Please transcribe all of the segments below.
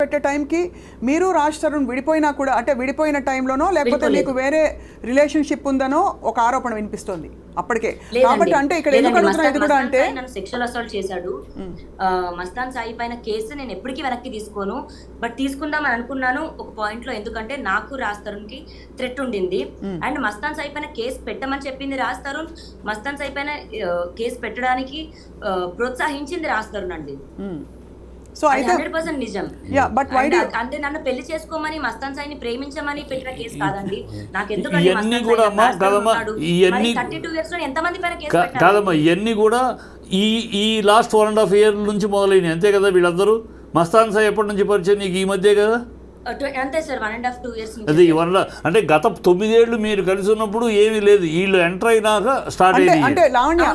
పెట్టే టైంకి మీరు రాజ్ తరుణ్ విడిపోయినా కూడా, అంటే విడిపోయిన టైంలోనో లేకపోతే మీకు వేరే రిలేషన్షిప్ ఉందనో ఒక ఆరోపణ వినిపిస్తుంది అప్పటికే. కాబట్టి అంటే ఇక్కడ ఎందుకు అడుగుతున్నా ఇది కూడా అంటే నన్ను సెక్షువల్ అసాల్ట్ చేశాడు. మస్తాన్ సాయి పైన కేసు నేను ఎప్పటికీ వెనక్కి తీసుకోను, బట్ తీసుకుందామని అనుకున్నాను ఒక పాయింట్ లో. ఎందుకంటే నాకు రాజ్ తరుణ్ కి థ్రెట్ ఉండింది అండ్ మస్తాన్ సాయి పైన కేసు పెట్టమని చెప్పింది రాజ్ తరుణ్, మస్తాన్ సాయి పైన కేసు పెట్టడానికి ప్రోత్సహించింది రాజ్ తరుణ్ అండి. సో అయితే 100% నిజం. అంటే నన్ను పెళ్లి చేసుకోమని మస్తాన్ సాయిని ప్రేమించమని పెట్టిన కేసు కాదండి. నాకు ఎందుకంటే 32 years లో ఎంతమంది పైన కేసు పెట్టారు కాదమ్మా, ఇవన్నీ కూడా ఈ లాస్ట్ 1.5 years నుంచి మొదలైనవి అంతే కదా. వీళ్ళందరూ మస్తాన్ సాయి ఎప్పటి నుంచి పరిచయం నీకు? ఈ మధ్య కదా. అంతే సార్, 1.5-2 years అది అంటే గత 9 ఏళ్ళు మీరు కలిసి ఉన్నప్పుడు ఏమీ లేదు, వీళ్ళు ఎంటర్ అయినాక స్టార్ట్ అయింది. అంటే లావణ్య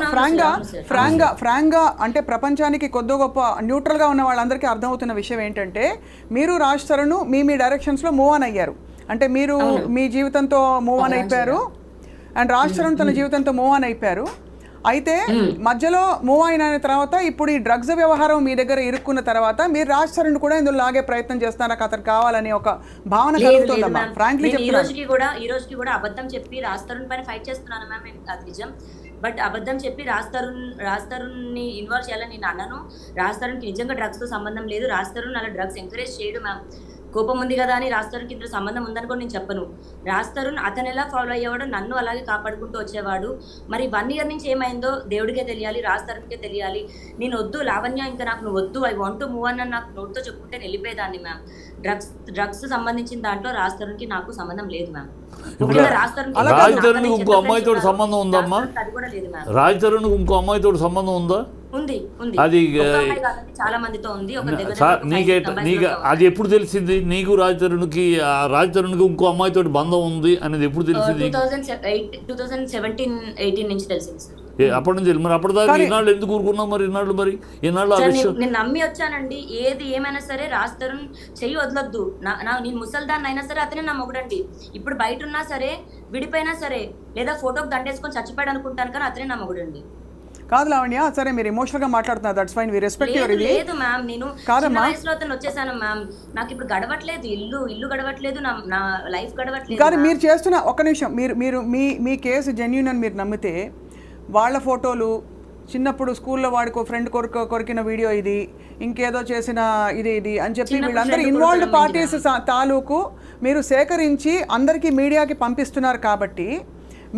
ఫ్రాంక్ గా అంటే ప్రపంచానికి కొద్ది గొప్ప న్యూట్రల్ గా ఉన్న వాళ్ళందరికీ అర్థమవుతున్న విషయం ఏంటంటే మీరు రాజ్ తరుణ్ మీ డైరెక్షన్స్ లో మూవ్ ఆన్ అయ్యారు. అంటే మీరు మీ జీవితంతో మూవ్ ఆన్ అయిపోయారు అండ్ రాజ్ తరుణ్ తన జీవితంతో మూవ్ ఆన్ అయిపోయారు. అయితే మధ్యలో మూవ్ అయిన తర్వాత ఇప్పుడు ఈ డ్రగ్స్ వ్యవహారం మీ దగ్గర ఇరుక్కున్న తర్వాత మీరు రాజ్ తరుణ్ కూడా ఇందులో లాగే ప్రయత్నం చేస్తున్నారు, అతను కావాలని ఒక భావన కలుగుతుందమ్మా. ఫ్రాంక్లీ ఈ రోజుకి కూడా అబద్ధం చెప్పి రాజ్ తరుణ్ పైన ఫైట్ చేస్తున్నాను మ్యామ్, అది నిజం. బట్ అబద్ధం చెప్పి రాజ్ తరుణ్ ని ఇన్వాల్వ్ చేయాలని నేను అన్నాను. రాజ్ తరుణ్ కి నిజంగా డ్రగ్స్ తో సంబంధం లేదు. రాజ్ తరుణ్ అలా డ్రగ్స్ ఎంకరేజ్ చేయడు మ్యామ్. కోపం ఉంది కదా అని రాజ్ తరుణ్కి ఇందులో సంబంధం ఉందని కూడా నేను చెప్పను. రాజ్ తరుణ్ అతను ఎలా ఫాలో అయ్యేవాడు, నన్ను అలాగే కాపాడుకుంటూ వచ్చేవాడు. మరి 1 year నుంచి ఏమైందో దేవుడికే తెలియాలి, రాజ్ తరుణ్కే తెలియాలి. నేను వద్దు లావణ్య, ఇంకా నాకు నువ్వు వద్దు, ఐ వాంట్ టు మూవ్ అని నాకు నోట్తో చెప్పుకుంటే వెళ్ళిపోయేదాన్ని మ్యామ్. డ్రగ్స్ సంబంధించిన దాంట్లో రాజ్ తరుణ్కి నాకు సంబంధం లేదు మ్యామ్. రాజ్ తరుణ్ ఇంకో అమ్మాయితో సంబంధం ఉందమ్మా? రాజ్ తరుణ్ ఇంకో అమ్మాయితో సంబంధం ఉందా? అది చాలా మందితో ఉంది. నీకు అది ఎప్పుడు తెలిసింది? నీకు రాజ్ తరుణ్కి ఇంకో అమ్మాయితో బంధం ఉంది అనేది ఎప్పుడు తెలిసింది? 2017-18 నుంచి తెలిసింది సార్. అప్పటి నుంచి. మరి అప్పటిదాకా ఈనాళ్ళు ఎందుకు ఊరుకున్నావు? మరి ఈనాళ్ళు నేను నమ్మి వచ్చానండి. ఏది ఏమైనా సరే రాజ్ తరుణ్ చెయ్యి వదలొద్దు. నేను ముసల్దాన్ని అయినా సరే అతనే నా మొగుడండి. ఇప్పుడు బయట ఉన్నా సరే, విడిపోయినా సరే, లేదా ఫోటోకి దండేసుకొని చచ్చిపోయాడు అనుకుంటాను, కానీ అతనే నా మొగుడండి. కాదు లావణ్య, సరే మీరు ఎమోషనల్ గా మాట్లాడుతున్నారు, that's fine, we respect your ఇది. లేదు మ్యామ్, నేను చిన్న వయసులో అతను వచ్చేసాను మ్యామ్. నాకు ఇప్పుడు గడవట్లేదు, ఇల్లు గడవట్లేదు, నా లైఫ్ గడవట్లేదు. కానీ మీరు చేస్తున్న ఒక్క నిమిషం, మీరు మీ కేసు జెన్యూన్ అని మీరు నమ్మితే వాళ్ళ ఫోటోలు, చిన్నప్పుడు స్కూల్లో వాడికో ఫ్రెండ్ కొరికిన వీడియో ఇది, ఇంకేదో చేసిన ఇది అని చెప్పి వీళ్ళందరూ ఇన్వాల్వ్డ్ పార్టీస్ తాలూకు మీరు సేకరించి అందరికీ మీడియాకి పంపిస్తున్నారు. కాబట్టి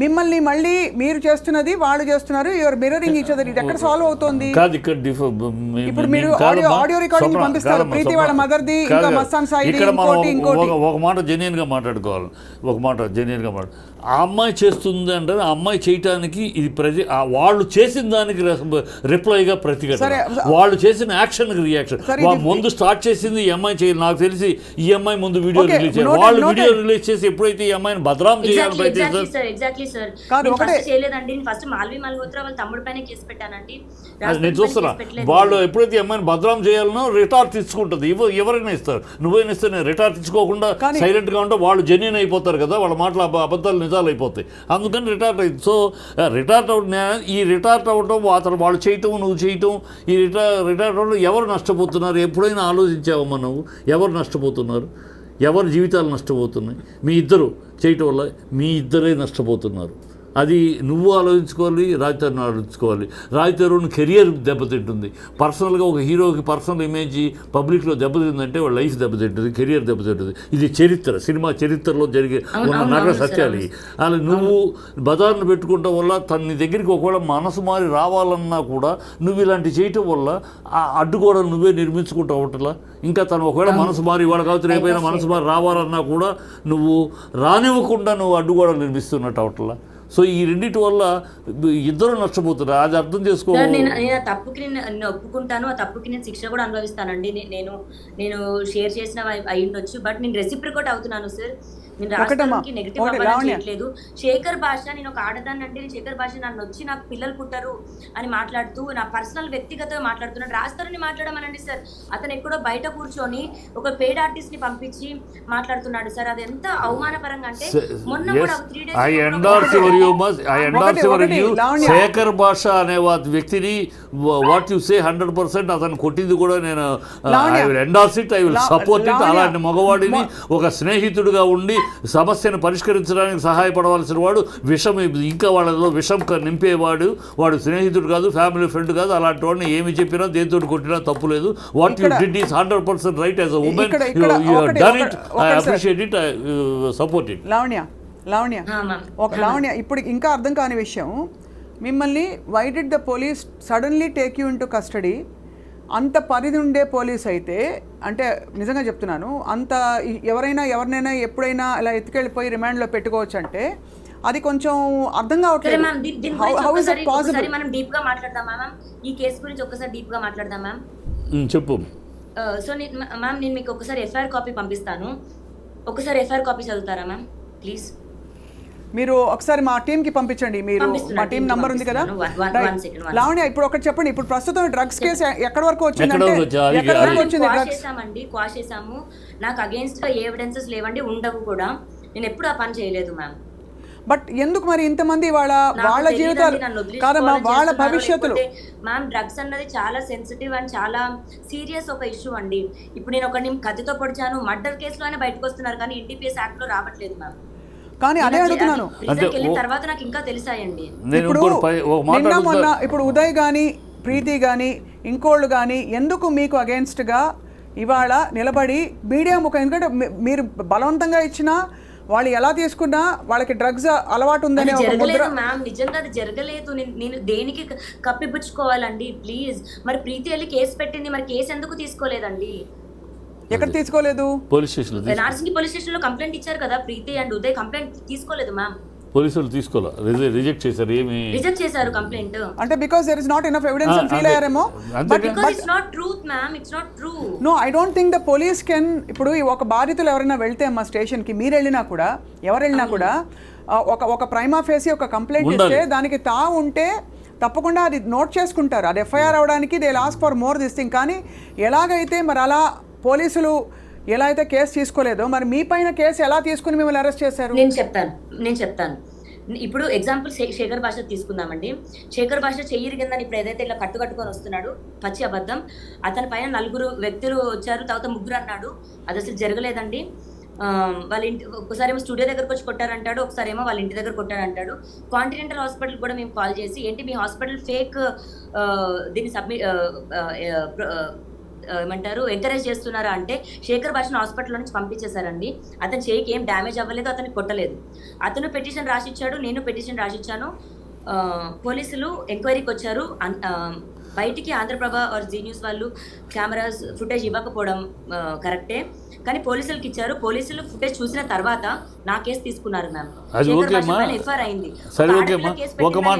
మిమ్మల్ని మళ్ళీ మీరు చేస్తున్నది వాళ్ళు చేస్తున్నారు, యువర్ మిర్రరింగ్ ఈచ్ అదర్. ఇది ఎక్కడ సాల్వ్ అవుతుంది? ఇప్పుడు మీరు ఆడియో రికార్డింగ్ పంపిస్తారు, ప్రీతి వాళ్ళ మదర్ది, ఇంకా మస్తాన్ సాయి, ఇంకోటి. ఒక మాట జెన్యూన్ గా మాట్లాడుకోవాలి, ఆ అమ్మాయి చేస్తుంది అంటే ఆ అమ్మాయి చేయటానికి ఇది వాళ్ళు చేసిన దానికి రిప్లైగా ప్రతిఘటన, వాళ్ళు చేసిన యాక్షన్కి రియాక్షన్. ముందు స్టార్ట్ చేసింది ఈ అమ్మాయి చేయాలి. నాకు తెలిసి ఈ అమ్మాయి ముందు వీడియో రిలీజ్ చేయాలి. వాళ్ళు వీడియో రిలీజ్ చేసి ఎప్పుడైతే ఈ అమ్మాయిని బదనాం చేయాలని నేను చూస్తున్నా. వాళ్ళు ఎప్పుడైతే ఈ అమ్మాయిని బదనాం చేయాలనో రిటార్ట్ తీసుకుంటుంది. ఎవరైనా ఇస్తారు, నువ్వైనా ఇస్తే నేను రిటార్ట్ తీసుకోకుండా సైలెంట్ గా ఉంటే వాళ్ళు జెన్యూన్ అయిపోతారు కదా, వాళ్ళ మాటలు అబద్ధాలు నిజాలు అయిపోతాయి. అందుకని రిటార్ట్ అయింది. సో రిటార్ట్ అవ్వటం, అతను వాళ్ళు చేయటం, నువ్వు చేయటం, ఈ రిటార్ట్ అవ్వడం ఎవరు నష్టపోతున్నారు? ఎప్పుడైనా ఆలోచించావమ్మా నువ్వు? ఎవరు నష్టపోతున్నారు? ఎవరి జీవితాలు నష్టపోతున్నాయి? మీ ఇద్దరు చేయటం వల్ల మీ ఇద్దరే నష్టపోతున్నారు. అది నువ్వు ఆలోచించుకోవాలి, రాజ్ తరుణ్ ఆలోచించుకోవాలి. రాజ్ తరుణ్ కెరియర్ దెబ్బతింటుంది. పర్సనల్గా ఒక హీరోకి పర్సనల్ ఇమేజ్ పబ్లిక్లో దెబ్బతిందంటే వాళ్ళ లైఫ్ దెబ్బతింటుంది, కెరియర్ దెబ్బతింటుంది. ఇది చరిత్ర, సినిమా చరిత్రలో జరిగే ఉన్న నగర సత్యాలు. అలా నువ్వు బజార్ను పెట్టుకోవటం వల్ల తన దగ్గరికి ఒకవేళ మనసు మారి రావాలన్నా కూడా నువ్వు ఇలాంటి చేయటం వల్ల ఆ అడ్డుగోడలు నువ్వే నిర్మించుకుంటూ అవటలా. ఇంకా తను ఒకవేళ మనసు మారి ఇవాళ కావచ్చు రేపైనా మనసు మారి రావాలన్నా కూడా నువ్వు రానివ్వకుండా నువ్వు అడ్డుగోడలు నిర్మిస్తున్నట్టు అవటలా. సో ఈ రెండింటి వల్ల ఇద్దరు నష్టపోతున్నారు. అది అర్థం చేసుకో. నేను ఆ తప్పుకి నేను ఒప్పుకుంటాను, ఆ తప్పుకి నేను శిక్ష కూడా అనుభవిస్తానండి. నేను షేర్ చేసిన అయి ఉండొచ్చు, బట్ నేను రెసిప్రికేట్ అవుతున్నాను సార్. నేను ఒకటమ్మా, రాష్ట్రానికి నెగిటివ్ ఒకటి అవ్వాలని లావణ్య. చేయట్లేదు. శేఖర్ భాష, నేను ఒక ఆడదాన్ని అంటే నేను శేఖర్ భాష నన్ను వచ్చి నాకు పిల్లలు పుట్టరు అని మాట్లాడుతూ నా పర్సనల్ వ్యక్తిగతంగా మాట్లాడుతున్నాడు. రాస్తారని మాట్లాడమనండి సార్. అతను ఎక్కడో బయట కూర్చొని ఒక పెయిడ్ ఆర్టిస్ట్ ని పంపించి మాట్లాడుతున్నాడు సార్. అది ఎంత అవమానపరంగా అంటే మొన్న కూడా 3 days I endorse your view, I endorse your ఒకటి, view. లావణ్య. శేఖర్ భాష అనే వ్యక్తిని వాట్ యు సే 100% అతను కొట్టింది కూడా నేను Lavanya. I will endorse it, I will support it. Lavanya. అలాంటి మగవాడిని ఒక స్నేహితుడిగా ఉండి సమస్యను పరిష్కరించడానికి సహాయపడవలసిన వాడు విషం ఇంకా వాళ్ళలో విషం నింపేవాడు, వాడు స్నేహితుడు కాదు, ఫ్యామిలీ ఫ్రెండ్ కాదు. అలాంటి వాడిని ఏమి చెప్పినా దేంతో కొట్టినా తప్పు లేదు. What you did is 100% right as a women. ఇక్కడ యు హావ్ ఒకటి, డన్ ఇట్, ఐ ఒకటి, appreciate it, I support it. Lavanya, Lavanya, ఇప్పుడు ఇంకా అర్థం కాని విషయం, మిమ్మల్ని why did the police suddenly take you into custody? అంత పరిధి ఉండే పోలీస్ అయితే, అంటే నిజంగా చెప్తున్నాను, అంత ఎవరినైనా ఎప్పుడైనా అలా ఎత్తుకెళ్ళిపోయి రిమాండ్లో పెట్టుకోవచ్చు అంటే అది కొంచెం అర్థం కావట్లేదు. How is it possible? మనం డీప్ గా మాట్లాడదాం మ్యామ్. ఈ కేసు గురించి ఒకసారి డీప్ గా మాట్లాడదాం మ్యామ్. చెప్పు. సో మ్యామ్, నేను మీకు ఒకసారి ఎఫ్ఐఆర్ కాపీ పంపిస్తాను. ఒకసారి ఎఫ్ఐఆర్ కాపీ చదువుతారా మ్యామ్ ప్లీజ్? మీరు ఒకసారి మా టీంకి పంపించండి. మీరు మా టీం నంబర్ ఉంది కదా. లావణ్య, ఇప్పుడు ఒకటి చెప్పండి, ఇప్పుడు ప్రస్తుతం డ్రగ్స్ కేసు ఎక్కడి వరకు వచ్చిందంటే ఎక్కడి వరకు వచ్చింది డ్రగ్స్? క్వాష్ చేసాము. నాకు అగేన్స్ట్ గా ఎవిడెన్సెస్ లేవండి, ఉండవు కూడా. నేను ఎప్పుడు ఆ పని చేయలేదు మ్యామ్. బట్ ఎందుకు మరి ఇంతమంది వాళ్ళ జీవితాలు కాదమ్మా, వాళ్ళ భవిష్యత్తులు? మ్యామ్, డ్రగ్స్ అన్నది చాలా సెన్సిటివ్ అండ్ చాలా సీరియస్ ఒక ఇష్యూ అండి. ఇప్పుడు నేను ఒకరిని కత్తితో పొడిచాను, మర్డర్ కేసులోనే బయటకు వస్తున్నారు, కానీ ఎన్డీపీఎస్ యాక్ట్ లో రావట్లేదు మ్యామ్. కానీ అదే అడుగుతున్నాను, తర్వాత నాకు ఇంకా తెలిసాయండి. ఇప్పుడు నిన్న మొన్న ఇప్పుడు ఉదయ్ కానీ ప్రీతి కానీ ఇంకోళ్ళు కానీ ఎందుకు మీకు అగేన్స్ట్గా ఇవాళ నిలబడి మీడియా ముఖం? ఎందుకంటే మీరు బలవంతంగా ఇచ్చినా వాళ్ళు ఎలా తీసుకున్నా వాళ్ళకి డ్రగ్స్ అలవాటు ఉందని మ్యామ్. నిజంగా అది జరగలేదు. నేను దేనికి కప్పిపుచ్చుకోవాలండి ప్లీజ్? మరి ప్రీతి వెళ్ళి కేసు పెట్టింది, మరి కేసు ఎందుకు తీసుకోలేదండి? ఎక్కడ తీసుకోలేదు? Police station, Narsingi police station లో కంప్లైంట్ ఇచ్చారు కదా ప్రీతి అండ్ ఉదయ్. కంప్లైంట్ తీసుకోలేదు మ్యామ్. పోలీసులు తీసుకోవాలి, రిజెక్ట్ చేశారు. ఏమి రిజెక్ట్ చేశారు కంప్లైంట్? అంటే because there is not enough evidence అని ఫీల్ అయ్యారేమో. But it's not truth ma'am, it's not true. No, I don't think the police can. ఇప్పుడు ఒక బాధితులు ఎవరైనా వెళ్తే అమ్మా స్టేషన్కి, మీరు వెళ్ళినా కూడా ఎవరు వెళ్ళినా కూడా ఒక ప్రైమా ఫేసి ఒక కంప్లైంట్ ఇస్తే దానికి ఉంటే తప్పకుండా అది నోట్ చేసుకుంటారు. అది ఎఫ్ఐఆర్ అవడానికి they ask for more this thing. కానీ ఎలాగైతే మరి అలా పోలీసులు ఎలా అయితే కేసు తీసుకోలేదో, మరి మీ పైన కేసు ఎలా తీసుకుని మిమ్మల్ని అరెస్ట్ చేశారు? నేను చెప్తాను. ఇప్పుడు ఎగ్జాంపుల్ శేఖర్ భాష తీసుకుందామండి. శేఖర్ భాష చెయ్యిరిగిందని ఇప్పుడు ఏదైతే ఇట్లా కట్టుకొని వస్తున్నాడు, పచ్చి అబద్ధం. అతని పైన 4 వ్యక్తులు వచ్చారు, తర్వాత 3 అన్నాడు. అది అసలు జరగలేదండి. వాళ్ళ ఇంటి ఒకసారి ఏమో స్టూడియో దగ్గరకు వచ్చి కొట్టారంటాడు, ఒకసారి ఏమో వాళ్ళ ఇంటి దగ్గర కొట్టారంటాడు. కాంటినెంటల్ హాస్పిటల్ కూడా మేము కాల్ చేసి, ఏంటి మీ హాస్పిటల్ ఫేక్ దీన్ని ఏమంటారు ఎంకరేజ్ చేస్తున్నారా అంటే, శేఖర్ భాషను హాస్పిటల్ నుంచి పంపించేశారండి. అతని చేయికి ఏం డ్యామేజ్ అవ్వలేదు, అతనికి కొట్టలేదు. అతను పిటిషన్ రాసిచ్చాడు, నేను పిటిషన్ రాసిచ్చాను. పోలీసులు ఎంక్వైరీకి వచ్చారు. బయటికి ఆంధ్రప్రభ ఆర్ జీ న్యూస్ వాళ్ళు కెమెరాస్ ఫుటేజ్ ఇవ్వకపోవడం కరెక్టే, కానీ పోలీసులకు ఇచ్చారు. పోలీసులు ఫుటేజ్ చూసిన తర్వాత నా కేసు తీసుకున్నారు మ్యామ్. అది ఓకేమ్మా, ఎఫ్ఐఆర్ అయింది. సరే ఓకేమ్మా, ఒక మాట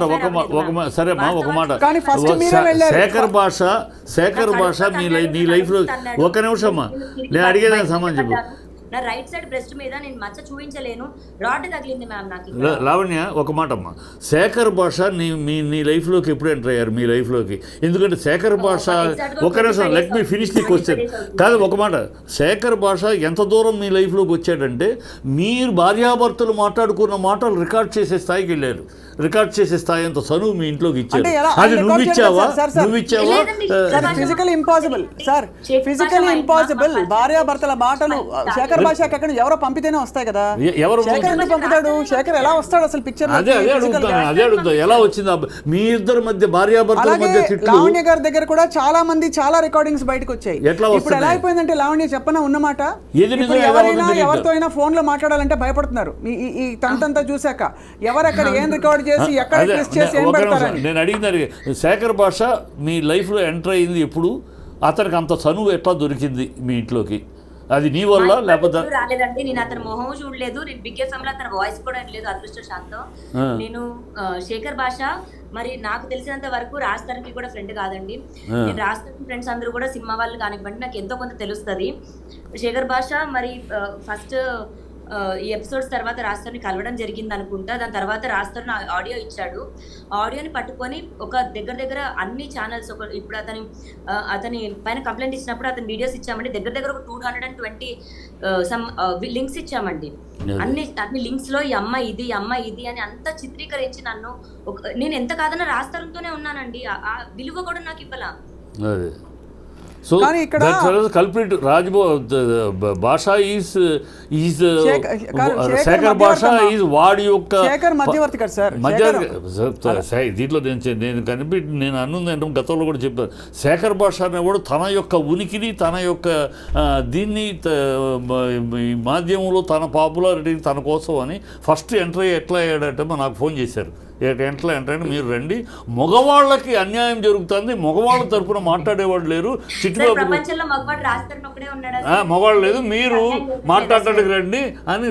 సరేమ్మా, ఒక మాట. శేఖర్ భాష నీ లైఫ్లో ఒక నిమిషం అమ్మా, నేను అడిగేదానికి సమాధానం చెప్పు. నా రైట్ సైడ్ బ్రెస్ట్ మీద నేను మచ్చ చూపించలేను, రాడ్ తగిలింది మ్యామ్ నాకు. లావణ్య, ఒక మాట అమ్మా, శేఖర్ భాష నీ లైఫ్లోకి ఎప్పుడు ఎంటర్ అయ్యారు మీ లైఫ్లోకి? ఎందుకంటే శేఖర్ భాష, ఒక నిమిషం, let me finish the question. కాదు, ఒక మాట, శేఖర్ భాష ఎంత దూరం మీ లైఫ్లోకి వచ్చాడంటే, మీరు భార్యాభర్తలు మాట్లాడుకున్న మాటలు రికార్డ్ చేసే స్థాయికి వెళ్ళారు. రికార్డ్ చేసే స్థాయి అంత చనువు మీ ఇంట్లోకి ఇచ్చారు. అది నువ్వు ఇచ్చావా? Physical impossible sir, physical impossible. భార్యాభర్తల మాటలు శేఖర్ భాషకి ఎక్కడ ఎవరో పంపితేనే వస్తాయి కదా. శేఖర్ ఎందుకు పంపుతాడు? శేఖర్ ఎలా వస్తాడు అసలు పిక్చర్? అదే అడుగుతా, ఎలా వచ్చింది మీ ఇద్దరి మధ్య, భార్యాభర్తల మధ్య తిట్లు? లావణ్య గారి దగ్గర కూడా చాలా మంది చాలా రికార్డింగ్స్ బయటకు వచ్చాయి. ఇప్పుడు ఎలా అయిపోయిందంటే, లావణ్య చెప్పనా ఉన్నమాట, ఎవరితో అయినా ఫోన్ లో మాట్లాడాలంటే భయపడుతున్నారు. ఈ తంతంతా చూసాక ఎవరెక్కడ ఏం రికార్డ్ చేసి ఎక్కడ ట్విస్ట్ చేసి ఏం పెడతారని. నేను అడిగినారు, శేఖర్ భాష మీ లైఫ్లో ఎంటర్ అయింది ఎప్పుడు? అతనికి అంత చనువు ఎట్లా దొరికింది మీ ఇంట్లోకి? అది నీ వల్ల లేకపోతే? రాలేదండి, నేను అతని మొహం చూడలేదు, నేను బిగ్ ఎఫ్ఎం లో అతని వాయిస్ కూడా లేదు, అదృష్టశాంతం. నేను శేఖర్ భాష మరి నాకు తెలిసినంత వరకు రాజధానికి కూడా ఫ్రెండ్ కాదండి. నేను రాజధాని ఫ్రెండ్స్ అందరూ కూడా సినిమా వాళ్ళు కానివ్వండి, నాకు ఎంతో కొంత తెలుస్తుంది. శేఖర్ భాష మరి ఫస్ట్ ఈ ఎపిసోడ్స్ తర్వాత రాజ్తరుణ్ని కలవడం జరిగింది అనుకుంటా. దాని తర్వాత రాజ్తరుణ్ ఆడియో ఇచ్చాడు. ఆడియోని పట్టుకొని ఒక దగ్గర అన్ని ఛానల్స్ ఇప్పుడు అతని పైన కంప్లైంట్ ఇచ్చినప్పుడు అతని వీడియోస్ ఇచ్చామండి. దగ్గర ఒక 220 సమ్ లింక్స్ ఇచ్చామండి. అన్ని లింక్స్ లో ఈ అమ్మాయి ఇది అని అంతా చిత్రీకరించి నన్ను నేను ఎంత కాదన్నా రాజ్తరుణ్తోనే ఉన్నానండి. ఆ విలువ కూడా నాకు ఇవ్వాల. సో కానీ ఇక్కడ కల్ప్రిట్ భాష ఈజ్ శేఖర్ భాష ఈజ్ వాడి యొక్క శేఖర్ మధ్యవర్తి కదా సార్. దీంట్లో నేను అన్నుంది గతంలో కూడా చెప్పాను. శేఖర్ భాష అనేవాడు తన యొక్క ఉనికిని తన యొక్క దీన్ని మాధ్యమంలో తన పాపులారిటీ తన కోసం అని ఫస్ట్ ఎంటర్ ఎట్లా అయ్యాడంటే నాకు ఫోన్ చేశారు. ఎంటర్ అంటే మీరు రండి, మగవాళ్ళకి అన్యాయం జరుగుతుంది, మగవాళ్ళ తరపున మాట్లాడేవాళ్ళు లేరు, మగవాళ్ళు లేదు, మీరు మాట్లాడటానికి రండి అని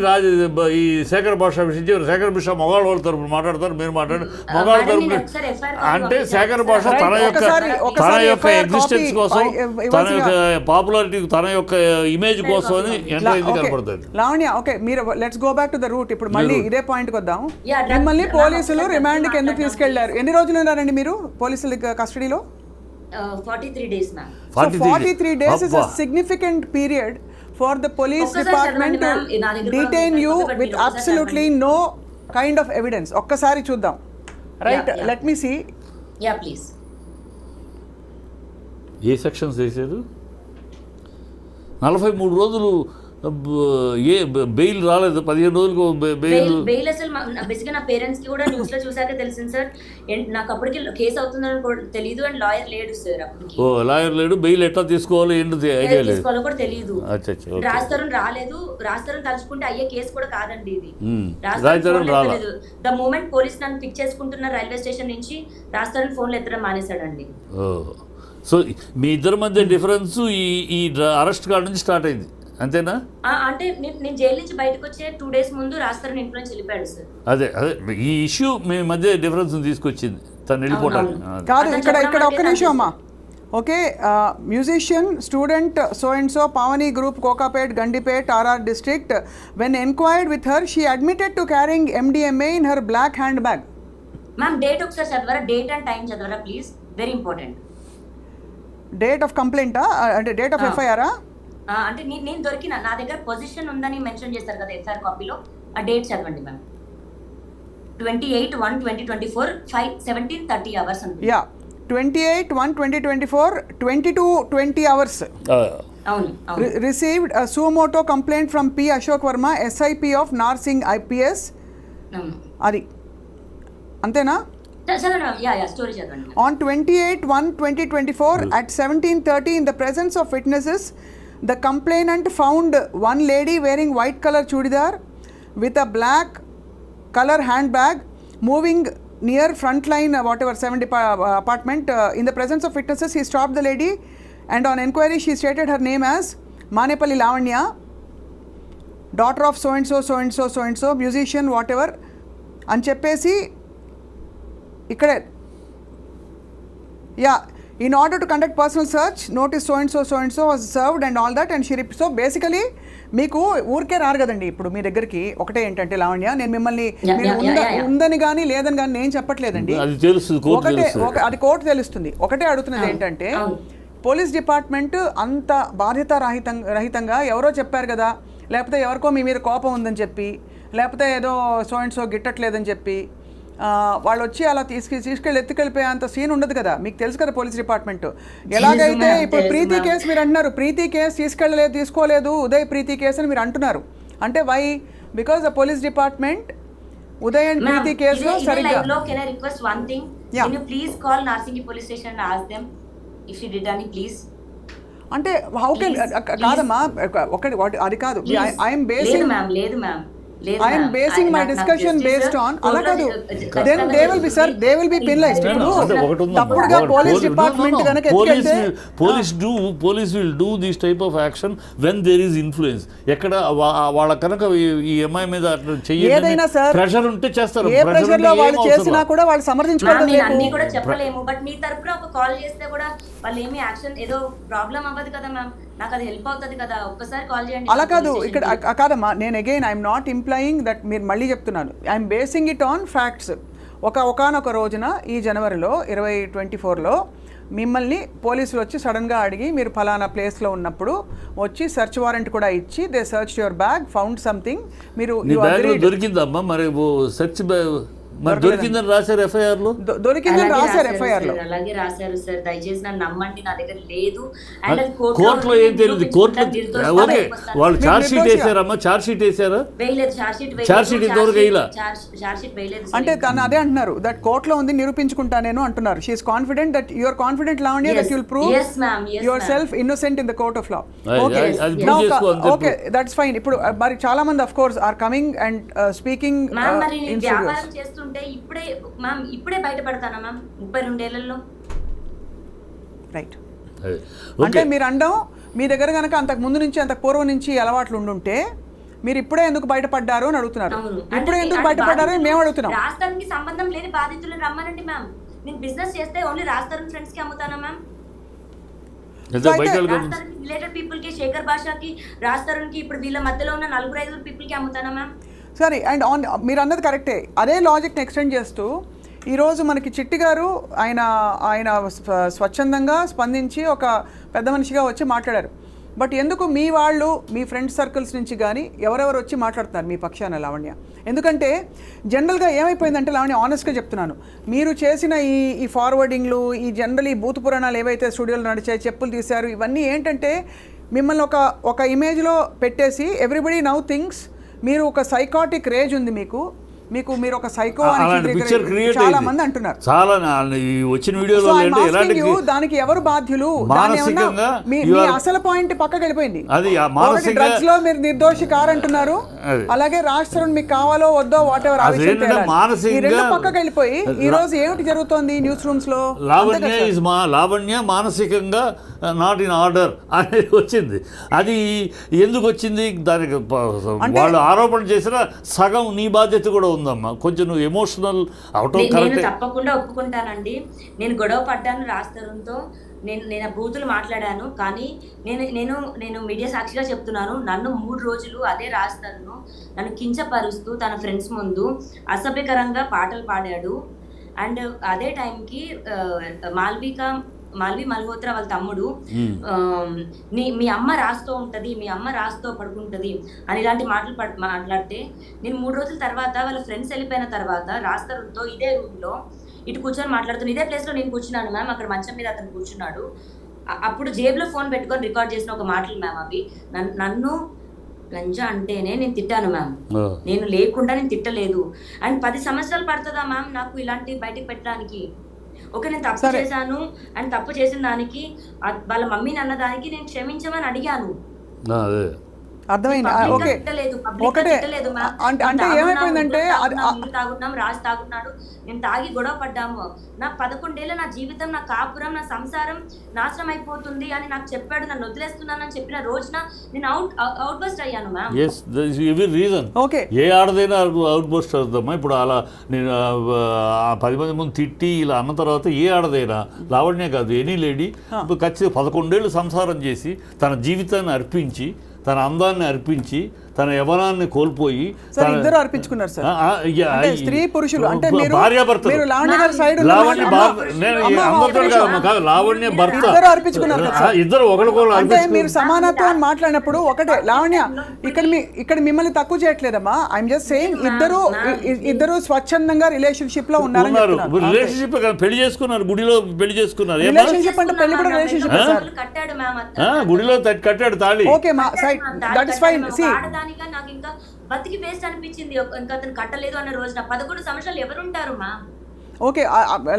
ఈ శేఖర్ భాష విషయం శేఖర్ భాష మగవాళ్ళ తరపున మాట్లాడతారు, మీరు మాట్లాడండి మగవాళ్ళ తరపున అంటే శేఖర్ భాష తన యొక్క ఎగ్జిస్టెన్స్ కోసం, తన యొక్క పాపులారిటీ, తన యొక్క ఇమేజ్ కోసం అని ఎంటర్ అయింది కనపడుతుంది. లావణ్య, ఓకే, మీరు let's go back to the route. ఇప్పుడు మళ్ళీ ఇదే పాయింట్కి వద్దాం. మిమ్మల్ని పోలీసులు రిమాండ్కి ఎందుకు తీసుకెళ్లారు? ఎన్ని రోజులు ఉన్నారండి మీరు పోలీసుల కస్టడీలో? 43 days, ma'am. 43 days is a significant period for the police department to detain you with absolutely no kind of evidence. ఒక్కసారి చూద్దాం. Right, let me see. Ya please. ఏ సెక్షన్స్ వేసారు? 43 రోజులు బెయిల్ రాలేదు, 15 రోజులకు బెయిల్. అసలు బేసిక్గా నా పేరెంట్స్ కి కూడా న్యూస్ లో చూసాక తెలిసింది సార్. నాకు అప్పటికి కేసు అవుతుందని కూడా తెలియదు, అండ్ లాయర్ లేడు సార్ అప్పటికి. లాయర్ లేడు, బెయిల్ ఎట్లా తీసుకోవాలో ఏంటి ఐడియా లేదు, తీసుకోవాలో కూడా తెలియదు. రాజ్తరుణ్ రాలేదు, రాజ్తరుణ్ తలుచుకుంటే అయ్యే కేసు కూడా కాదండి ఇది. రాజ్తరుణ్ రాలేదు. ద మూమెంట్ పోలీస్ నన్ను పిక్ చేసుకుంటున్న రైల్వే స్టేషన్ నుంచి రాజ్తరుణ్ ఫోన్లు ఎత్తడం మానేశాడండి. సో మీ ఇద్దరి మధ్య డిఫరెన్స్ ఈ అరెస్ట్ కాడ నుంచి స్టార్ట్ అయింది అంతేనా? అంటే నేను జైలు నుంచి బయటకు వచ్చే 2 days ముందు రాజ్తరుణ్ ఇంట్లో నుంచి వెళ్ళిపోయాడు సార్. అదే ఈ ఇష్యూ మీ మధ్య డిఫరెన్స్ తీసుకొచ్చింది తను వెళ్ళిపోవడానికి. కాదు, ఇక్కడ ఒక్క నిమిషం అమ్మా. Okay, musician student so and so Pavani group Kokapet Gandipet RR district. When enquired with her, she admitted to carrying MDMA in her black handbag. Ma'am date ఒకసారి చదవరా, డేట్ అండ్ టైం చదవరా please, very important. Date of complaint అంటే date of FIR? అంటే నేను దొరికిన నా దగ్గర position ఉందని మెన్షన్ చేస్తారు కదా FIR కాపీలో, ఆ డేట్ చదవండి మ్యామ్. 28/1/2024 5:17:30 hours. Yeah, 28/1/2024 22:20 hours. అవును. Received a suo motu complaint from P. Ashok Verma, SIP of Narsingh IPS. అది అంతేనా? స్టోరీ చదవండి. On 28/1/2024 at 17:30 in the presence of witnesses, the complainant found one lady wearing white color chudidar with a black color handbag moving near frontline 70 apartment. In the presence of witnesses, he stopped the lady and on enquiry she stated her name as Manepalli Lavanya, daughter of so and so, musician whatever అని చెప్పేసి ఇక్కడే in order to conduct personal search, notice so and so was served and all that, and she so basically మీకు ఊరికే రారు కదండి ఇప్పుడు మీ దగ్గరికి. ఒకటే ఏంటంటే లావణ్య, నేను మిమ్మల్ని ఉందని కానీ లేదని కానీ నేను చెప్పట్లేదండి, అది కోర్టు తెలుస్తుంది. ఒకటే అడుగుతున్నది ఏంటంటే, పోలీస్ డిపార్ట్మెంట్ అంత బాధ్యత రహితంగా ఎవరో చెప్పారు కదా, లేకపోతే ఎవరికో మీ మీద కోపం ఉందని చెప్పి, లేకపోతే ఏదో సో అండ్ సో గిట్టట్లేదని చెప్పి వాళ్ళు వచ్చి అలా తీసుకెళ్ళి ఎత్తుకెళ్ళిపోయే అంత సీన్ ఉండదు కదా. మీకు తెలుసు కదా పోలీస్ డిపార్ట్మెంట్ ఎలాగైతే. ఇప్పుడు ప్రీతి కేసు మీరు అంటున్నారు, ప్రీతి కేసు తీసుకోలేదు ఉదయ్ ప్రీతి కేసు అని మీరు అంటున్నారు. అంటే why? Because the police department Uday and Preethi కేసులో సరిగ్గా. Can I request one thing? Can you please call Narsinghi police station and ask them if she did any, please? అంటే హౌ కెన్ కాదమ్మా, ఒకటి అది కాదు. I'm basing I'm basing my discussion based on అలా కాదు. Then they will be penalized. తప్పుడుగా police department గనుక ఎత్తుకెళ్తే police will do this type of action when there is influence. ఎక్కడ వాళ్ళ కనుక ఈ అమ్మాయి మీద ఏదైనా సార్ ప్రెషర్ ఉంటే చేస్తారు. ఏ ప్రెషర్ లో వాళ్ళు చేసినా కూడా వాళ్ళు సమర్థించుకోవడం అన్ని కూడా చెప్పలేము. బట్ మీ తరపున ఒక కాల్ చేస్తే కూడా వాళ్ళు ఏమి యాక్షన్ ఏదో ప్రాబ్లం అవ్వదు కదా మ్యామ్. నాకు అది హెల్ప్ అవుతుంది కదా, ఒక్కసారి కాల్ చేయండి. అలా కాదు, ఇక్కడ కాదమ్మా, నేను again I'm not employing that, మీరు మళ్ళీ చెప్తున్నాను, I'm basing it on facts. ఒకానొక రోజున ఈ జనవరిలో 2024లో మిమ్మల్ని పోలీసులు వచ్చి సడన్గా అడిగి మీరు ఫలానా ప్లేస్లో ఉన్నప్పుడు వచ్చి సెర్చ్ వారెంట్ కూడా ఇచ్చి they search your bag, found something, మీరు దొరికిందమ్మా మరి సెర్చ్ మరి దొరికిందని రాశారు ఎఫ్ఐఆర్ లో, దొరికిందని రాశారు ఎఫ్ఐఆర్ లో, అలాగే రాశారు సార్. దయచేసి నన్ను నమ్మండి, నా దగ్గర లేదు. అండ్ అది కోర్టులో ఏం తెలియదు, కోర్టులో ఓకే వాళ్ళు ఛార్జ్ షీట్ వేసారమ్మా, ఛార్జ్ షీట్ వేసారా? వేయలేదు, ఛార్జ్ షీట్ ఇంతవరకు వేయలా. ఛార్జ్ షీట్ వేయలేదు. అంటే తను అదే అంటున్నారు, దట్ కోర్టులో ఉంది నిరూపించుకుంటా నేను అంటున్నారు. She is confident that you are confident Lavanya that you will prove yourself innocent in the court of law. Okay that's fine. ఇప్పుడు మరి చాలా మంది of course are coming and speaking వ్యాపారం చేస్తుంటే ఇప్పుడే బయటపడతానా మ్యామ్ 32 ఏళ్లలో? రైట్. అంటే మీరు అండం మీ దగ్గర కనుక అంతకు ముందు నుంచి అంతకు పూర్వం నుంచి అలవాట్లు ఉండుంటే మీరు ఇప్పుడే ఎందుకు బయటపడ్డారు అని అడుగుతున్నారు. ఇప్పుడే ఎందుకు బయటపడ్డారు అని మేము అడుగుతున్నాం. రాజధానికి సంబంధం లేని బాధితులను రమ్మనండి మ్యామ్. నేను బిజినెస్ చేస్తే ఓన్లీ రాజధాని ఫ్రెండ్స్ కి అమ్ముతానా మ్యామ్? రిలేటెడ్ పీపుల్ కి, శేఖర్ భాషకి, రాజధాని కి, ఇప్పుడు వీళ్ళ మధ్యలో ఉన్న 4-5 పీపుల్ కి అమ్ముతానా మ్యామ్? సరే. అండ్ మీరు అన్నది కరెక్టే. అదే లాజిక్ని ఎక్స్టెండ్ చేస్తూ ఈరోజు మనకి చిట్టి గారు ఆయన స్వచ్ఛందంగా స్పందించి ఒక పెద్ద మనిషిగా వచ్చి మాట్లాడారు. బట్ ఎందుకు మీ వాళ్ళు మీ ఫ్రెండ్ సర్కిల్స్ నుంచి కానీ ఎవరెవరు వచ్చి మాట్లాడుతున్నారు మీ పక్షాన లావణ్య? ఎందుకంటే జనరల్గా ఏమైపోయిందంటే లావణ్య, ఆనెస్ట్గా చెప్తున్నాను, మీరు చేసిన ఈ ఫార్వర్డింగ్లు, ఈ జనరల్ ఈ భూత పురాణాలు ఏవైతే స్టూడియోలో నడిచాయి, చెప్పులు తీశారు, ఇవన్నీ ఏంటంటే మిమ్మల్ని ఒక ఇమేజ్లో పెట్టేసి ఎవ్రీబడి నౌ థింగ్స్ మీరు ఒక సైకాటిక్ రేజ్ ఉంది మీరు ఒక సైకో అని చాలా మంది అంటున్నారు. చాలా వచ్చిన వీడియోలో దానికి ఎవరు బాధ్యులు? మీ అసలు పాయింట్ పక్కకి వెళ్ళిపోయింది. అది మానసికంగా డ్రగ్స్ లో మీరు నిర్దోషి కారంటున్నారు, అలాగే రాష్ట్రం మీకు కావాలో వద్దో వాట్ ఎవర్ పక్కకి వెళ్ళిపోయి ఈ రోజు ఏమిటి జరుగుతోంది న్యూస్ రూమ్స్ లో? లావణ్య మానసికంగా నాట్ ఇన్ ఆర్డర్ అనేది వచ్చింది. అది ఎందుకు వచ్చింది? దానికి వాళ్ళు ఆరోపణ చేసిన సగం నీ బాధ్యత కూడా ఉందమ్మా. కొంచెం నువ్వు ఎమోషనల్ అవటం కరెక్ట్. తప్పకుండా ఒప్పుకుంటానండి. నేను గొడవ పడ్డాను రాజధానితో, నేను బూతులు మాట్లాడాను. కానీ నేను మీడియా సాక్షిగా చెప్తున్నాను, నన్ను 3 రోజులు అదే రాజధానిలో నన్ను కించపరుస్తూ తన ఫ్రెండ్స్ ముందు అసభ్యకరంగా పాటలు పాడాడు. అండ్ అదే టైంకి మాల్వి మల్హోత్రా వాళ్ళ తమ్ముడు మీ అమ్మ రాస్తూ ఉంటది, మీ అమ్మ రాస్తూ పడుకుంటది అని ఇలాంటి మాటలు మాట్లాడితే నేను 3 రోజుల తర్వాత వాళ్ళ ఫ్రెండ్స్ వెళ్ళిపోయిన తర్వాత రాస్తారుతో ఇదే రూమ్ లో ఇటు కూర్చొని మాట్లాడుతున్నాను. ఇదే ప్లేస్ లో నేను కూర్చున్నాను మ్యామ్, అక్కడ మంచం మీద అతను కూర్చున్నాడు. అప్పుడు జేబులో ఫోన్ పెట్టుకొని రికార్డ్ చేసిన ఒక మాటలు మ్యామ్ అవి. నన్ను లంజా అంటేనే నేను తిట్టాను మ్యామ్, నేను లేకుండా నేను తిట్టలేదు. అండ్ 10 సంవత్సరాలు పడుతుందా మ్యామ్ నాకు ఇలాంటి బయటకు పెట్టడానికి? ఓకే, నేను తప్పు చేశాను అండ్ తప్పు చేసిన దానికి వాళ్ళ మమ్మీని అన్న దానికి నేను క్షమించమని అడిగాను. అర్థమైంది. ఓకే, ఒకటే అంటే ఏమైపోయిందంటే తాగుతున్నాం, రాజు తాగుతున్నాడు, నేను తాగి గొడవ పడ్డాము. నా 11 ఏళ్ళ నా జీవితం, నా కాపురం, నా సంసారం నాశనం అయిపోతుంది అని నాకు చెప్పాడు. నన్ను వదిలేస్తున్నానని చెప్పిన రోజున నేను అవుట్ బస్ట్ అయ్యాను మ్యామ్. ఓకే, ఏ ఆడదైనా అవుట్ బస్ట్ అవుతామా? ఇప్పుడు అలా నేను 10 మంది ముందు తిట్టి ఇలా అన్న తర్వాత ఏ ఆడదైనా, లావణ్య కాదు ఎనీ లేడీ, ఖచ్చితంగా 11 ఏళ్ళు సంసారం చేసి తన జీవితాన్ని అర్పించి, తన అందాన్ని అర్పించి, తన యవనాన్ని కోల్పోయి ఇద్దరు అర్పించుకున్నారు సార్. స్త్రీ పురుషులు అంటే భార్యాభర్త, లావణ్య భర్త ఇద్దరు ఒకరికొకరు అంటే మీరు సమానత్వం మాట్లాడినప్పుడు ఒకటే. లావణ్య ఇక్కడ మిమ్మల్ని తక్కువ చేయట్లేదమ్మా, ఐఎమ్ జస్ట్ సేయింగ్ ఇద్దరు స్వచ్ఛందంగా రిలేషన్షిప్ లో ఉన్నారు. రిలేషన్షిప్ పెళ్లి చేసుకున్నారు, గుడిలో పెళ్లి చేసుకున్నారు. రిలేషన్షిప్ అంటే పెళ్లి కూడా రిలేషన్షిప్ గుడిలో కట్టాడు తాళి. ఓకే మా side that is fine. See నాకు ఇంకా బతికి వేస్ట్ అనిపించింది. ఇంకా అతను కట్టలేదు అన్న రోజున 11 సంవత్సరాలు ఎవరుంటారు మా? Okay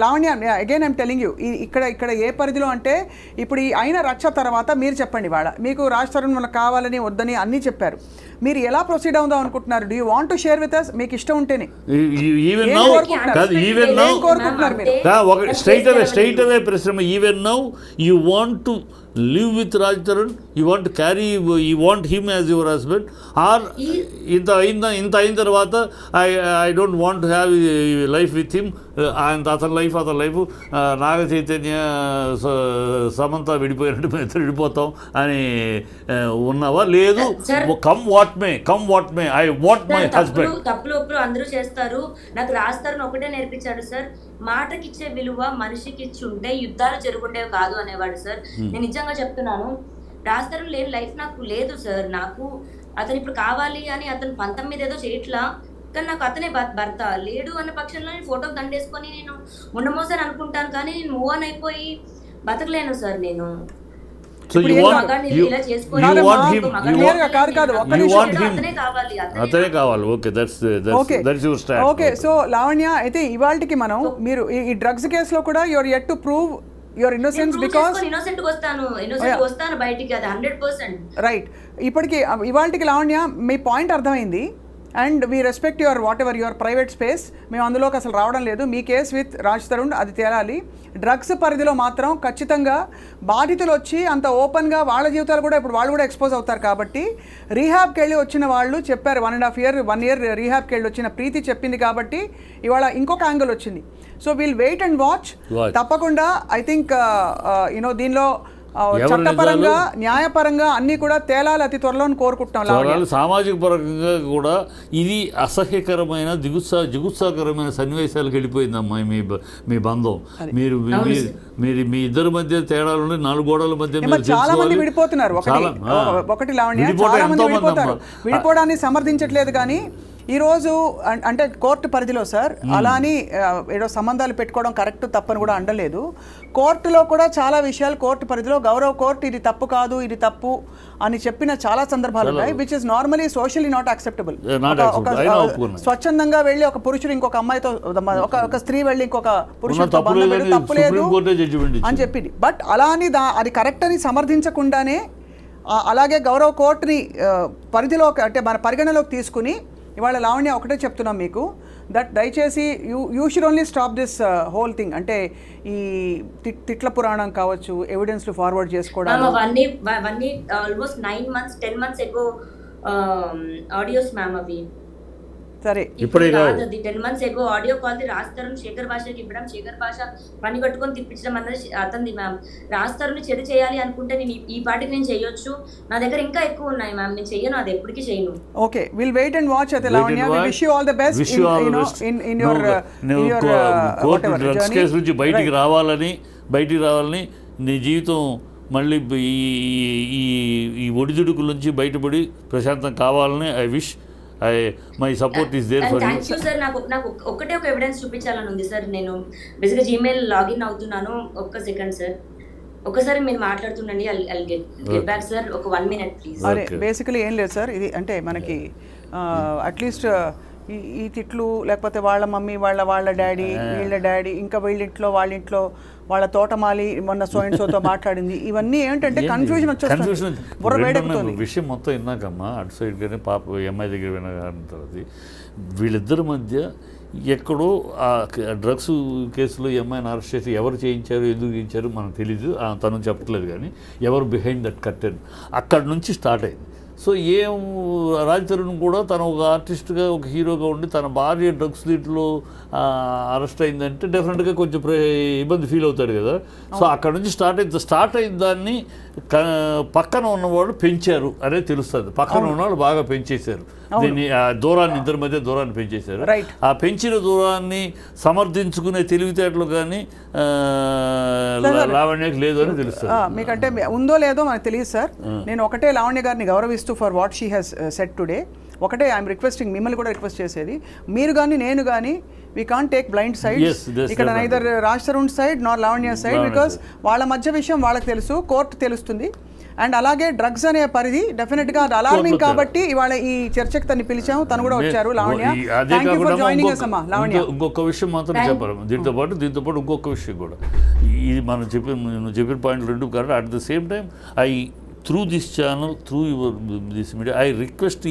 Lavanya, again I'm telling you, ఇక్కడ ఏ పరిధిలో అంటే ఇప్పుడు ఈ అయిన రక్ష తర్వాత మీరు చెప్పండి, వాళ్ళ మీకు రాజధాని మనకు కావాలని వద్దని అన్నీ చెప్పారు, మీరు ఎలా ప్రొసీడ్ అవుదాం అనుకుంటున్నారు? Do you want to share with us? మీకు ఇష్టం ఉంటేనే స్ట్రైట్ అవే ప్రశ్న, even now you want to live with Raj Taran, you want to carry, you want him as your husband, or ఇంత అయిన తర్వాత I don't want to have life with him, and అతని life Naga Chaitanya Samantha విడిపోయినట్టు మేము ఇద్దరు విడిపోతాం అని ఉన్నావా? లేదు, come what may I want my husband. తప్పులు ఒప్పులు అందరూ చేస్తారు. నాకు రాస్తారని ఒకటే నేర్పించాడు సార్, మాటకిచ్చే విలువ మనిషికి ఇచ్చి ఉంటే యుద్ధాలు జరుగుండేవి కాదు అనేవాడు సార్. నేను నిజంగా చెప్తున్నాను, రాస్తారు లేని లైఫ్ నాకు లేదు సార్. నాకు అతను ఇప్పుడు కావాలి అని అతను పంతం మీద ఏదో చేయట్లా, కానీ నాకు అతనే భర్త లేడు అన్న పక్షంలో నేను ఫోటోకి దండేసుకొని నేను ఉండమోసారి అనుకుంటాను, కానీ నేను మూవ్ ఆన్ అయిపోయి బతకలేను సార్ నేను. So you want అతనే కావాలి. Okay, that's your stand. Okay, so Lavanya, అయితే ఇవాల్టికి మనం మీరు ఈ డ్రగ్స్ కేసులో కూడా your yet to prove your innocence, because innocent వస్తాను బయటికి, అది 100%. రైట్. ఇప్పటికి ఇవాల్టికి లావణ్య మీ పాయింట్ అర్థమైంది, and we respect your what ever your private space. మేము అందులోకి అసలు రావడం లేదు. మీ కేసు విత్ రాజ్ తరుణ్ అది తేలాలి. డ్రగ్స్ పరిధిలో మాత్రం ఖచ్చితంగా బాధితులు వచ్చి అంత ఓపెన్గా వాళ్ళ జీవితాలు కూడా ఇప్పుడు వాళ్ళు కూడా ఎక్స్పోజ్ అవుతారు. కాబట్టి రీహాబ్కి వెళ్ళి వచ్చిన వాళ్ళు చెప్పారు, 1.5 year రీహాబ్కి వెళ్ళి వచ్చిన ప్రీతి చెప్పింది కాబట్టి ఇవాళ ఇంకొక యాంగిల్ వచ్చింది. So will wait and watch. తప్పకుండా ఐ థింక్ దీనిలో చట్టపరంగా న్యాయపరంగా అన్ని కూడా తేలాలి అతి త్వరలో కోరుకుంటున్నాం. సామాజిక పరంగా కూడా ఇది అసహ్యకరమైన జిగుత్సాకరమైన సన్నివేశాలకు వెళ్ళిపోయిందమ్మా మీ బంధం. మీరు మీ ఇద్దరి మధ్య తేడాలు 4 గోడల మధ్య చాలా మంది విడిపోతున్నారు. ఒకటి లావణ్య, చాలా మంది విడిపోతారు. విడిపోవడాన్ని సమర్థించట్లేదు, కానీ ఈరోజు అంటే కోర్టు పరిధిలో సార్ అలా అని ఏదో సంబంధాలు పెట్టుకోవడం కరెక్ట్ తప్పని కూడా అండలేదు. కోర్టులో కూడా చాలా విషయాలు కోర్టు పరిధిలో గౌరవ కోర్టు ఇది తప్పు కాదు, ఇది తప్పు అని చెప్పిన చాలా సందర్భాలు ఉన్నాయి, which is normally socially not acceptable. స్వచ్ఛందంగా వెళ్ళి ఒక పురుషుడు ఇంకొక అమ్మాయితో, ఒక స్త్రీ వెళ్ళి ఇంకొక పురుషుడితో బంధం పెట్టి తప్పులేదు అని చెప్పింది. బట్ అలా అని అది కరెక్ట్ అని సమర్థించకుండానే అలాగే గౌరవ కోర్టుని పరిధిలోకి అంటే మన పరిగణలోకి తీసుకుని ఇవాళ లావణ్య ఒకటే చెప్తున్నాం మీకు, దట్ దయచేసి you should only stop this whole thing. అంటే ఈ తిట్ల పురాణం కావచ్చు, ఎవిడెన్స్లు ఫార్వర్డ్ చేసుకోవడం, అవన్నీ ఆల్మోస్ట్ 9 months 10 months ఎగో ఆడియోస్ మ్యామ్. అవి సరే ఇప్పుడే కాదు, అది 10 months ఎగో ఆడియో కాల్ రాస్తారు శేఖర్ భాషకి ఇవ్వడం, శేఖర్ భాష పని కట్టుకొని తిప్పించడం అన్నది అతనిది మ్యామ్. రాస్తారుని చెడు చేయాలి అనుకుంటే నేను ఈ పాటికి నేను చేయొచ్చు, నా దగ్గర ఇంకా ఎక్కువ ఉన్నాయి మ్యామ్, నేను చెయ్యను, అది ఎప్పటికీ చేయను. Okay, will wait and watch. అయితే Lavanya, we wish you all the best in your drugs case నుంచి బయటికి రావాలని నీ జీవితం మళ్ళీ ఈ ఒడిదుడుకుల నుంచి బయటపడి ప్రశాంతం కావాలని I wish. My support is there for you sir. నాకు ఒక్కటే ఒక ఎవిడెన్స్ చూపించాలని ఉంది సార్. నేను బేసిక్గా జీమెయిల్ లాగిన్ అవుతున్నాను. ఒక్క సెకండ్ సార్, ఒకసారి మీరు మాట్లాడుతుండండి. I'll get back sir. ఒక 1 minute ప్లీజ్. అరే బేసికలీ ఏం లేదు సార్, ఇది అంటే మనకి అట్లీస్ట్ ఈ తిట్లు లేకపోతే వాళ్ళ మమ్మీ వాళ్ళ డాడీ వీళ్ళ డాడీ ఇంకా వీళ్ళింట్లో వాళ్ళింట్లో వాళ్ళ తోటమాలి మొన్న సోతో మాట్లాడింది, ఇవన్నీ ఏంటంటే కన్ఫ్యూజన్ వచ్చేస్తుంది, బుర్ర వేడెక్కుతుంది. విషయం మొత్తం విన్నాకమ్మా అటు సైడ్ కానీ పాప ఎంఐ దగ్గర విన్న తర్వాత వీళ్ళిద్దరి మధ్య ఎక్కడో ఆ డ్రగ్స్ కేసులో ఎంఐని అరెస్ట్ చేసి ఎవరు చేయించారు, ఎందుకు చేయించారు మనకు తెలీదు, తను చెప్పట్లేదు, కానీ ఎవరు బిహైండ్ దట్ కర్టెన్ అక్కడి నుంచి స్టార్ట్ అయింది. సో రాజ్ తరుణ్ కూడా తను ఒక ఆర్టిస్ట్గా ఒక హీరోగా ఉండి తన భార్య డ్రగ్స్ దీంట్లో అరెస్ట్ అయిందంటే డెఫినెట్గా కొంచెం ఇబ్బంది ఫీల్ అవుతాడు కదా. సో అక్కడ నుంచి స్టార్ట్ అయిన దాన్ని పక్కన ఉన్నవాళ్ళు పెంచారు అనేది తెలుస్తుంది. పక్కన ఉన్నవాళ్ళు బాగా పెంచేశారు దీన్ని, దూరాన్ని ఇద్దరి మధ్య దూరాన్ని పెంచేశారు. ఆ పెంచిన దూరాన్ని సమర్థించుకునే తెలివితేటలు కానీ లావణ్యకి లేదు అని తెలుస్తుంది. మీకంటే ఉందో లేదో మనకు తెలియదు సార్. నేను ఒకటే లావణ్య గారిని గౌరవిస్తూ for what she has said today ఒకటే ఐఎమ్ రిక్వెస్టింగ్, మిమ్మల్ని కూడా రిక్వెస్ట్ చేసేది, మీరు కానీ నేను కానీ we can't take blind sides. ఇక్కడ neither Raj Tarun side Nar Lavanya side, because వాళ్ళ మధ్య విషయం వాళ్ళకి తెలుసు, కోర్టు తెలుస్తుంది. అండ్ అలాగే డ్రగ్స్ అనే పరిధి డెఫినెట్గా అది అలార్మింగ్ కాబట్టి ఇవాళ ఈ చర్చకు తను పిలిచాము, తను కూడా వచ్చారు. Lavanya, thank you for joining us అమ్మా. లావణ్య, ఇంకొక విషయం మాత్రం చెప్పారు దీంతో పాటు ఇంకొక విషయం కూడా, ఇది మనం చెప్పిన పాయింట్ రెండు కాబట్టి at the same time through this channel, through this media, I request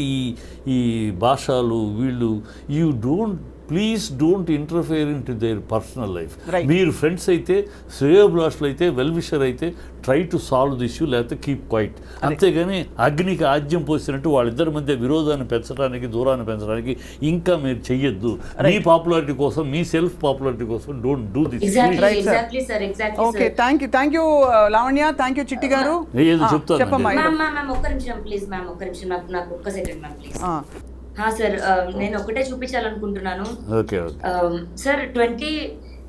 ఈ భాషలు వీళ్ళు, you don't please don't interfere in to their personal life. Right. మీరు ఫ్రెండ్స్ అయితే, శ్రేయోభిలాషులు అయితే, వెల్ విషర్ అయితే try to solve the issue, లేకపోతే keep quiet. అంతేగాని అగ్నికి ఆజ్యం పోసినట్టు వాళ్ళిద్దరి మధ్య విరోధాన్ని పెంచడానికి, దూరాన్ని పెంచడానికి ఇంకా మీరు చెయ్యొద్దు. మీ పాపులారిటీ కోసం, మీ సెల్ఫ్ పాపులారిటీ కోసం don't do this. Exactly sir. Okay, thank you Lavanya, thank you చిట్టి గారు. ఏదో చెప్తాను. చెప్పమ్మా. మ్యామ్ ఒక్క నిమిషం ప్లీజ్ మ్యామ్, ఒక్క నిమిషం, నాకు ఒక్క సెకండ్ మ్యామ్ ప్లీజ్. సార్ నేను ఒకటే చూపించాలనుకుంటున్నాను ఓకే సార్. 20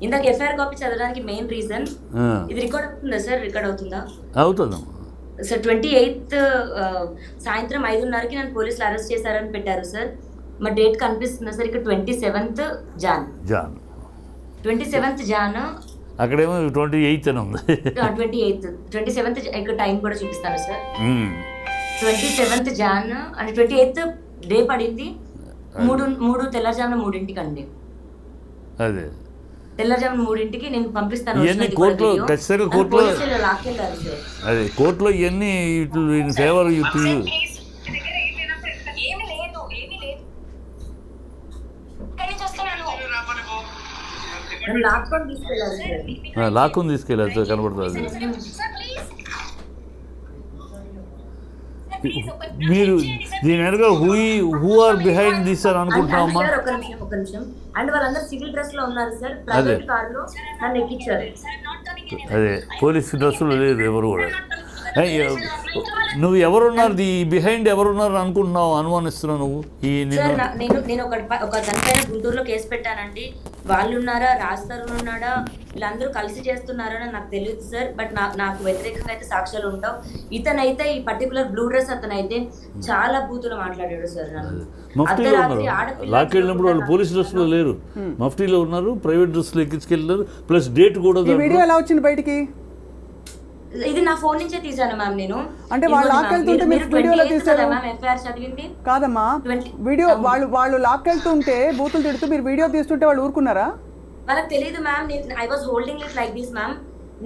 ఇందాక ఎఫ్ఐఆర్ కాపీ చదవడానికి మెయిన్ రీజన్ ఇది రికార్డ్ అవుతుందా సార్? రికార్డ్ అవుతుందా? అవుతుంది సార్. 28th సాయంత్రం 5:30కి నన్ను పోలీసులు అరెస్ట్ చేశారని పెట్టారు సార్. మా డేట్ కనిపిస్తుందా సార్? ఇక్కడ 27th జాన్ 27th జాన్, అక్కడేమో 28 అని ఉంది. 27th ఇక్కడ టైం కూడా చూపిస్తాను సార్. 27th జాన్ అంటే 28th డే పడింది. 3 తెల్లవారుజామున 3ంటికి అండి. అదే తెల్లవారుజామున 3ంటికి నేను పంపిస్తాను. ఇవన్నీ కోర్టులో ఖచ్చితంగా కోర్టులో లాక్కెళ్ళారు సార్. అదే కోర్టులో ఇవన్నీ ఫేవర్ లాక్కొని తీసుకెళ్ళారు సార్. లాక్కుని తీసుకెళ్ళారు కనబడుతుంది. మీరు దీని వెనుక హూ ఆర్ బిహైండ్ దిస్ అని అనుకుంటున్నామమ్మా? ఒక నిమిషం. అండ్ వాళ్ళందరూ సివిల్ డ్రెస్ లో ఉన్నారు సార్. ప్రైవేట్ కార్ లో నన్ను ఎక్కించారు. అదే పోలీస్ డ్రెస్సులు లేదు ఎవరు కూడా. నువ్వు ఎవరున్నారు, ది బిహైండ్ ఎవరున్నారు అనుకుంటున్నావు, అనుమానిస్తున్నావు నువ్వు? నేను ఒక దానిపైన గుంటూరులో కేసు పెట్టానండి. వాళ్ళు ఉన్నారా, రాస్తారు ఉన్నాడా, వీళ్ళందరూ కలిసి చేస్తున్నారా నాకు తెలియదు సార్. బట్ నాకు వ్యతిరేకంగా అయితే సాక్ష్యాలు ఉంటావు. ఇతనైతే ఈ పర్టికులర్ బ్లూ డ్రెస్ అతనైతే చాలా బూతులు మాట్లాడాడు సార్. మఫ్టీలో ఉన్నారు, లాక్కెళ్ళినప్పుడు వాళ్ళు పోలీస్ డ్రెస్లో లేరు, మఫ్టీలో ఉన్నారు, ప్రైవేట్ డ్రెస్లో ఎక్కించుకెళ్ళారు. ప్లస్ డేట్ కూడా. వీడియో ఎలా వచ్చింది బయటికి? ఇది నా ఫోన్ నుంచే తీసాను మ్యామ్ నేను. అంటే వాళ్ళు లాక్కెళ్తుంటే మీరు వీడియోలో తీసారు ఎఫ్ఐఆర్ చదివింది కాదమ్మా. వీడియో వాళ్ళు లాక్కెళ్తుంటే బూతులు తిడుతూ మీరు వీడియో తీస్తుంటే వాళ్ళు ఊరుకున్నారా? వాళ్ళకి తెలియదు ma'am. I was holding it like this ma'am.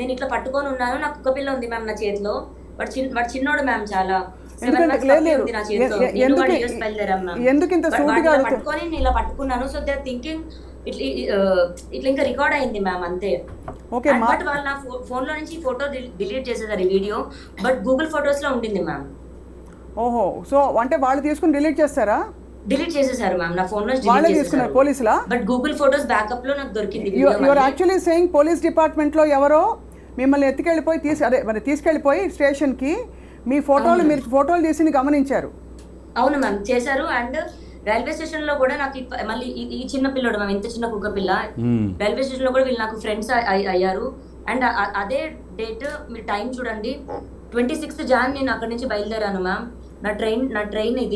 నేను ఇట్లా పట్టుకొని ఉన్నాను. నాకు కుక్క పిల్ల ఉంది మ్యామ్ నా చేతిలో. వాడు చిన్నోడు మ్యామ్, చాలా. ఎందుకు ఇంత సూటిగా పట్టుకొని నేను ఇలా పట్టుకున్నాను. సో దే ఆర్ థింకింగ్ ఇట్లా ఇంకా రికార్డ్ అయింది మ్యామ్, అంతే. బట్ వాళ్ళు నా ఫోన్ లో నుంచి ఫోటో డిలీట్ చేసేసారు, ఈ వీడియో. బట్ గూగుల్ ఫొటోస్ లో ఉండింది మ్యామ్. ఓహో, సో అంటే వాళ్ళు తీసుకుని డిలీట్ చేస్తారా? డిలీట్ చేసేసారు మ్యామ్ నా ఫోన్ లో. వాళ్ళే తీసుకున్నారు పోలీసులా? బట్ గూగుల్ ఫొటోస్ బ్యాకప్ లో నాకు దొరికింది. You are actually saying police department లో ఎవరో మిమ్మల్ని ఎత్తుకెళ్ళిపోయి తీసుకెళ్ళిపోయి స్టేషన్ కి మీరు ఫోటోలు తీసి గమనించారు. అవును మ్యామ్, చేశారు. అండ్ రైల్వే స్టేషన్ లో కూడా నాకు మళ్ళీ ఈ చిన్న పిల్లడు మ్యామ్, ఇంత చిన్న కుక్క పిల్ల, రైల్వే స్టేషన్ లో కూడా వీళ్ళు నాకు ఫ్రెండ్స్ అయ్యారు. అండ్ అదే డేట్ మీరు టైం చూడండి, 26th జాన్ నేను అక్కడి నుంచి బయలుదేరాను మ్యామ్. నా ట్రైన్ ఇది.